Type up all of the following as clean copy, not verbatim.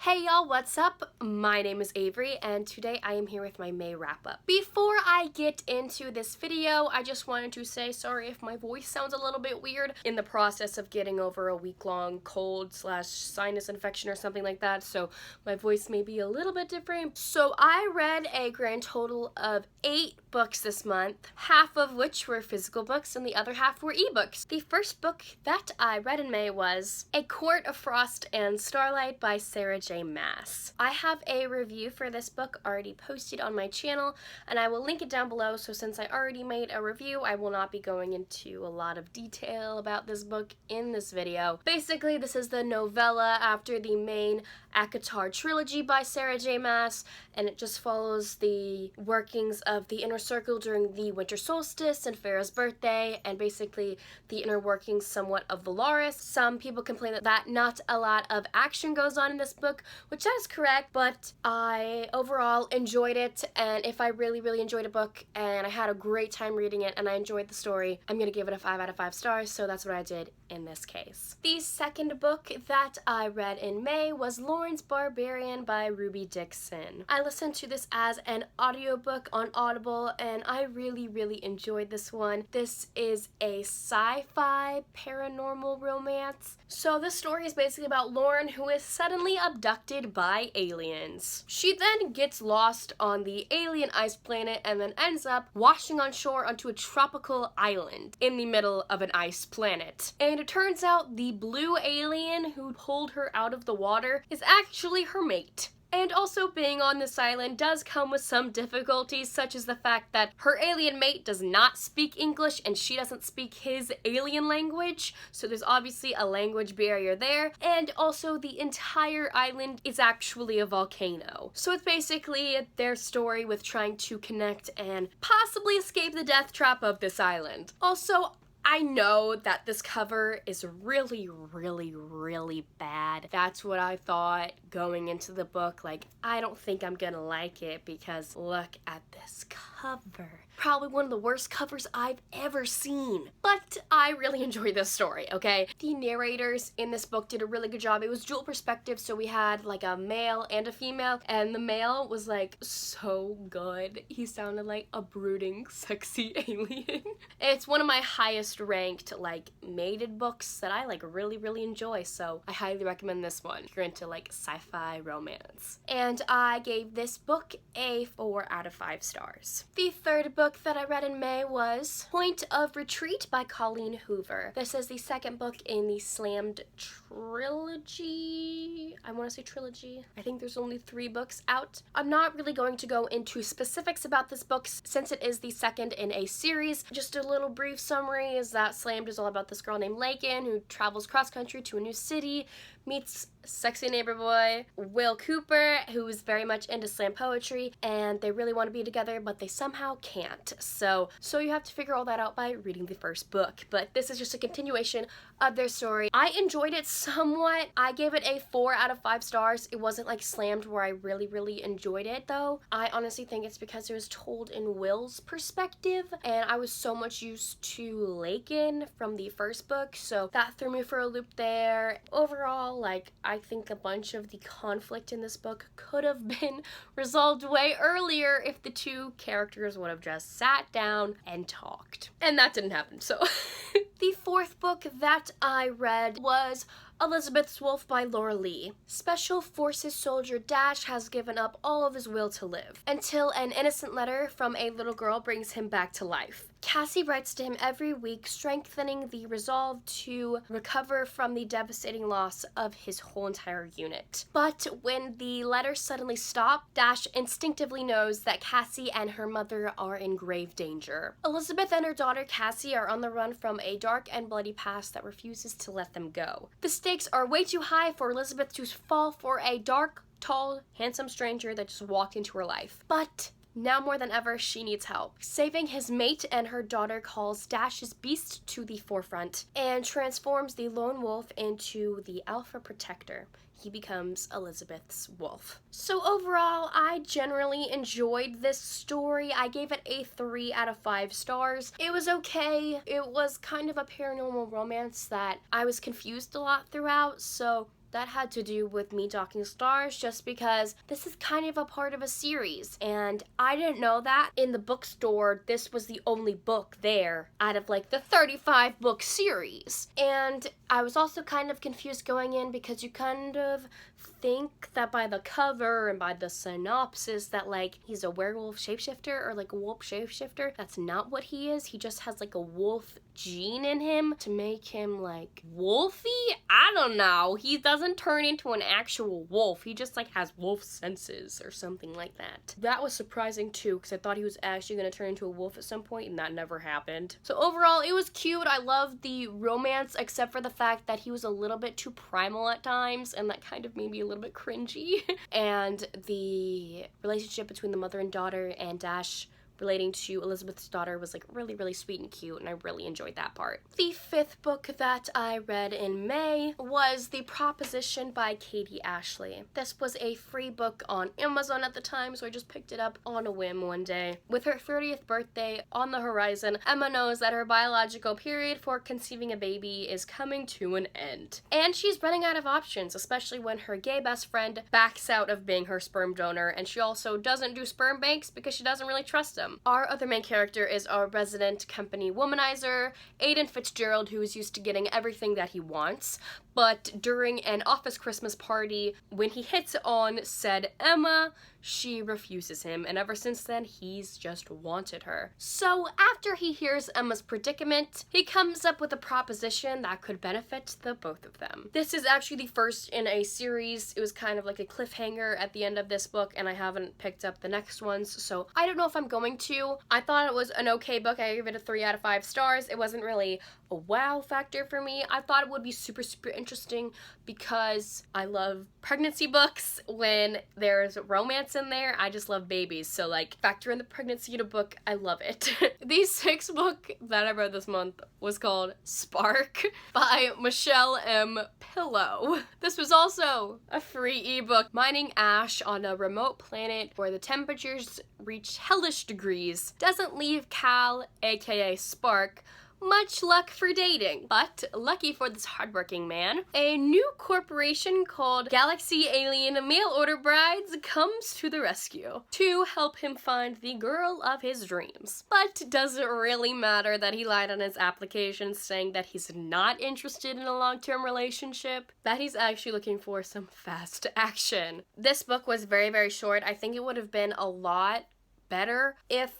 Hey y'all, what's up? My name is Avery and today I am here with my May wrap-up. Before I get into this video, I just wanted to say sorry if my voice sounds a little bit weird. In the process of getting over a week-long cold/sinus infection or something like that, so my voice may be a little bit different. So I read a grand total of 8 books this month, half of which were physical books and the other half were ebooks. The first book that I read in May was A Court of Frost and Starlight by Sarah J. Maas. I have a review for this book already posted on my channel and I will link it down below, so since I already made a review, I will not be going into a lot of detail about this book in this video. Basically, this is the novella after the main ACOTAR trilogy by Sarah J. Maas, and it just follows the workings of the inner circle during the winter solstice and Farah's birthday, and basically the inner workings somewhat of Valaris. Some people complain that not a lot of action goes on in this book, which that is correct, but I overall enjoyed it, and if I really enjoyed a book and I had a great time reading it and I enjoyed the story, I'm gonna give it a 5 out of 5 stars, so that's what I did in this case. The second book that I read in May was Lauren's Barbarian by Ruby Dixon. I listened to this as an audiobook on Audible and I really enjoyed this one. This is a sci-fi paranormal romance. So this story is basically about Lauren, who is suddenly abducted by aliens. She then gets lost on the alien ice planet and then ends up washing on shore onto a tropical island in the middle of an ice planet. And it turns out the blue alien who pulled her out of the water is actually her mate. And also, being on this island does come with some difficulties, such as the fact that her alien mate does not speak English and she doesn't speak his alien language, so there's obviously a language barrier there. And also, the entire island is actually a volcano. So it's basically their story with trying to connect and possibly escape the death trap of this island. Also, I know that this cover is really bad. That's what I thought going into the book. Like, I don't think I'm gonna like it because look at this cover. Probably one of the worst covers I've ever seen. But I really enjoyed this story, okay? The narrators in this book did a really good job. It was dual perspective, so we had like a male and a female, and the male was like so good. He sounded like a brooding, sexy alien. It's one of my highest ranked like mated books that I like really enjoy, so I highly recommend this one if you're into like sci-fi romance. And I gave this book a 4 out of 5 stars. The third book that I read in May was Point of Retreat by Colleen Hoover. This is the second book in the Slammed trilogy. I want to say trilogy. I think there's only 3 books out. I'm not really going to go into specifics about this book since it is the second in a series. Just a little brief summary is that Slammed is all about this girl named Lakin who travels cross-country to a new city, meets sexy neighbor boy Will Cooper, who is very much into slam poetry, and they really want to be together, but they somehow can't. So you have to figure all that out by reading the first book. But this is just a continuation of their story. I enjoyed it somewhat. I gave it a 4 out of 5 stars. It wasn't like Slammed where I really enjoyed it though. I honestly think it's because it was told in Will's perspective, and I was so much used to Lakin from the first book, so that threw me for a loop there. Overall, like, I think a bunch of the conflict in this book could have been resolved way earlier if the two characters would have just sat down and talked. And that didn't happen, so. The fourth book that I read was Elizabeth's Wolf by Laura Lee. Special Forces soldier Dash has given up all of his will to live until an innocent letter from a little girl brings him back to life. Cassie writes to him every week, strengthening the resolve to recover from the devastating loss of his whole entire unit. But when the letters suddenly stop, Dash instinctively knows that Cassie and her mother are in grave danger. Elizabeth and her daughter Cassie are on the run from a dark and bloody past that refuses to let them go. The stakes are way too high for Elizabeth to fall for a dark, tall, handsome stranger that just walked into her life. But now more than ever, she needs help. Saving his mate and her daughter calls Dash's beast to the forefront and transforms the lone wolf into the alpha protector. He becomes Elizabeth's wolf. So overall, I generally enjoyed this story. I gave it a 3 out of 5 stars. It was okay. It was kind of a paranormal romance that I was confused a lot throughout, so that had to do with me talking stars, just because this is kind of a part of a series, and I didn't know that. In the bookstore, this was the only book there out of like the 35 book series. And I was also kind of confused going in, because you kind of think that by the cover and by the synopsis that like he's a werewolf shapeshifter or like a wolf shapeshifter. That's not what he is. He just has like a wolf gene in him to make him like wolfy. I don't know. He doesn't turn into an actual wolf. He just like has wolf senses or something like that. That was surprising too, because I thought he was actually going to turn into a wolf at some point, and that never happened. So overall, it was cute. I loved the romance, except for the fact that he was a little bit too primal at times, and that kind of made me a little bit cringy. And the relationship between the mother and daughter and Dash relating to Elizabeth's daughter was like really, really sweet and cute, and I really enjoyed that part. The 5th book that I read in May was The Proposition by Katie Ashley. This was a free book on Amazon at the time, so I just picked it up on a whim one day. With her 30th birthday on the horizon, Emma knows that her biological period for conceiving a baby is coming to an end. And she's running out of options, especially when her gay best friend backs out of being her sperm donor, and she also doesn't do sperm banks because she doesn't really trust him. Our other main character is our resident company womanizer, Aiden Fitzgerald, who is used to getting everything that he wants. But during an office Christmas party, when he hits on said Emma, she refuses him, and ever since then, he's just wanted her. So after he hears Emma's predicament, he comes up with a proposition that could benefit the both of them. This is actually the first in a series. It was kind of like a cliffhanger at the end of this book, and I haven't picked up the next ones, so I don't know if I'm going to. I thought it was an okay book. I gave it a 3 out of 5 stars. It wasn't really a wow factor for me. I thought it would be super, super interesting because I love pregnancy books. When there's romance in there, I just love babies. So like, factor in the pregnancy in a book, I love it. The 6th book that I read this month was called Spark by Michelle M. Pillow. This was also a free ebook. Mining ash on a remote planet where the temperatures reach hellish degrees doesn't leave Cal, aka Spark, much luck for dating. But lucky for this hardworking man, a new corporation called Galaxy Alien Mail Order Brides comes to the rescue to help him find the girl of his dreams. But does it really matter that he lied on his application saying that he's not interested in a long-term relationship? That he's actually looking for some fast action. This book was very, very short. I think it would have been a lot better if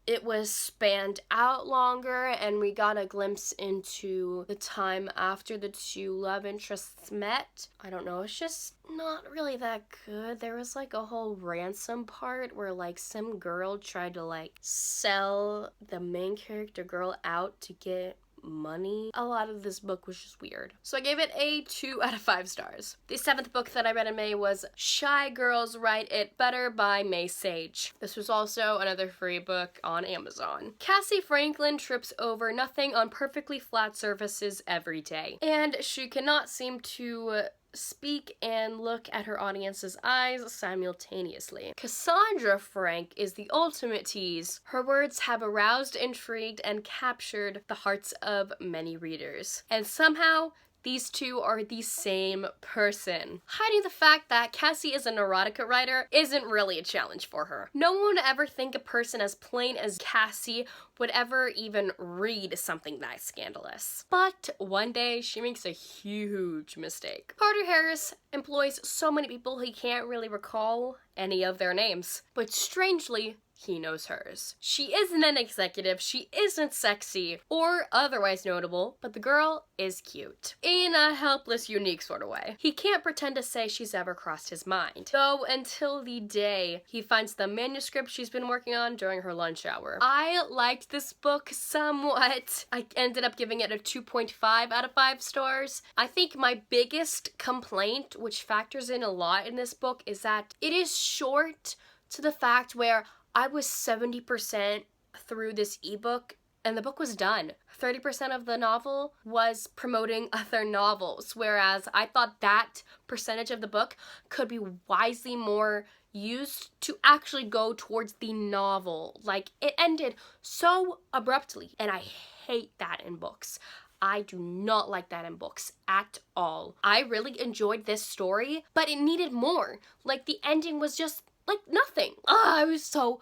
it was spanned out longer and we got a glimpse into the time after the two love interests met. I don't know, it's just not really that good. There was like a whole ransom part where like some girl tried to like sell the main character girl out to get money. A lot of this book was just weird. So I gave it a 2 out of 5 stars. The 7th book that I read in May was Shy Girls Write It Better by May Sage. This was also another free book on Amazon. Cassie Franklin trips over nothing on perfectly flat surfaces every day, and she cannot seem to speak and look at her audience's eyes simultaneously. Cassandra Frank is the ultimate tease. Her words have aroused, intrigued, and captured the hearts of many readers. And somehow, these two are the same person. Hiding the fact that Cassie is an erotica writer isn't really a challenge for her. No one would ever think a person as plain as Cassie would ever even read something that scandalous. But one day, she makes a huge mistake. Carter Harris employs so many people he can't really recall any of their names. But strangely, he knows hers. She isn't an executive, she isn't sexy or otherwise notable, but the girl is cute. In a helpless, unique sort of way. He can't pretend to say she's ever crossed his mind. Though until the day he finds the manuscript she's been working on during her lunch hour. I liked this book somewhat. I ended up giving it a 2.5 out of 5 stars. I think my biggest complaint, which factors in a lot in this book, is that it is short to the fact where I was 70% through this ebook and the book was done. 30% of the novel was promoting other novels, whereas I thought that percentage of the book could be wisely more used to actually go towards the novel. Like, it ended so abruptly, and I hate that in books. I do not like that in books at all. I really enjoyed this story, but it needed more. Like, the ending was just, like, nothing. I was so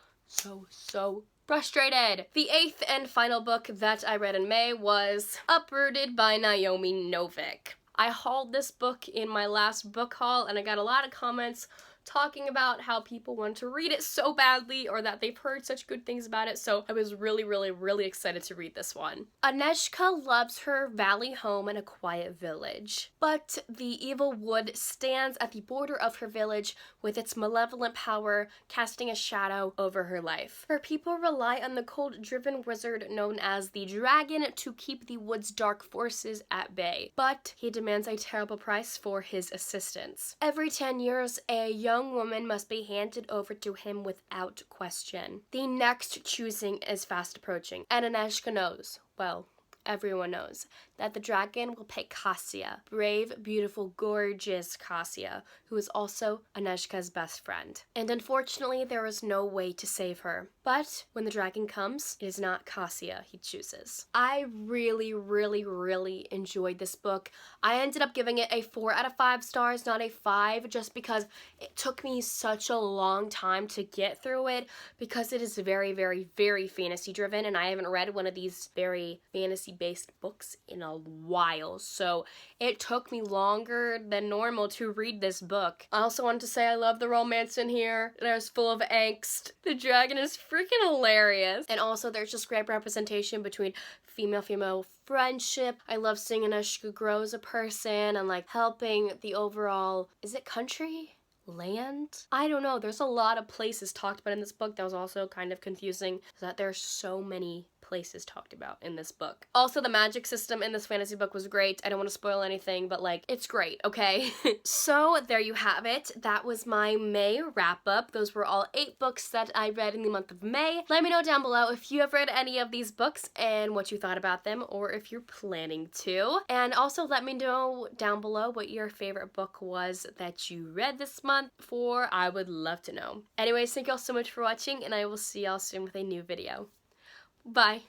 frustrated. The 8th and final book that I read in May was Uprooted by Naomi Novik. I hauled this book in my last book haul, and I got a lot of comments talking about how people want to read it so badly or that they've heard such good things about it, so I was really excited to read this one. Agnieszka loves her valley home in a quiet village, but the evil wood stands at the border of her village with its malevolent power casting a shadow over her life. Her people rely on the cold-driven wizard known as the Dragon to keep the wood's dark forces at bay, but he demands a terrible price for his assistance. Every 10 years, a young woman must be handed over to him without question. The next choosing is fast approaching, and Agnieszka knows, well, everyone knows, that the dragon will pick Kasia, brave, beautiful, gorgeous Kasia, who is also Agnieszka's best friend. And unfortunately, there is no way to save her. But when the dragon comes, it is not Kasia he chooses. I really enjoyed this book. I ended up giving it a 4 out of 5 stars, not a 5, just because it took me such a long time to get through it, because it is very fantasy driven, and I haven't read one of these very fantasy-based books in a while, so it took me longer than normal to read this book. I also wanted to say I love the romance in here. There's full of angst. The dragon is freaking hilarious. And also there's just great representation between female-female friendship. I love seeing Agnieszka grow as a person and like helping the overall, is it country? Land? I don't know. There's a lot of places talked about in this book that was also kind of confusing, so that there's so many places talked about in this book. Also, the magic system in this fantasy book was great. I don't want to spoil anything, but like, it's great, okay? So there you have it. That was my May wrap-up. Those were all 8 books that I read in the month of May. Let me know down below if you have read any of these books and what you thought about them, or if you're planning to. And also let me know down below what your favorite book was that you read this month, for I would love to know. Anyways, thank you all so much for watching, and I will see y'all soon with a new video. Bye.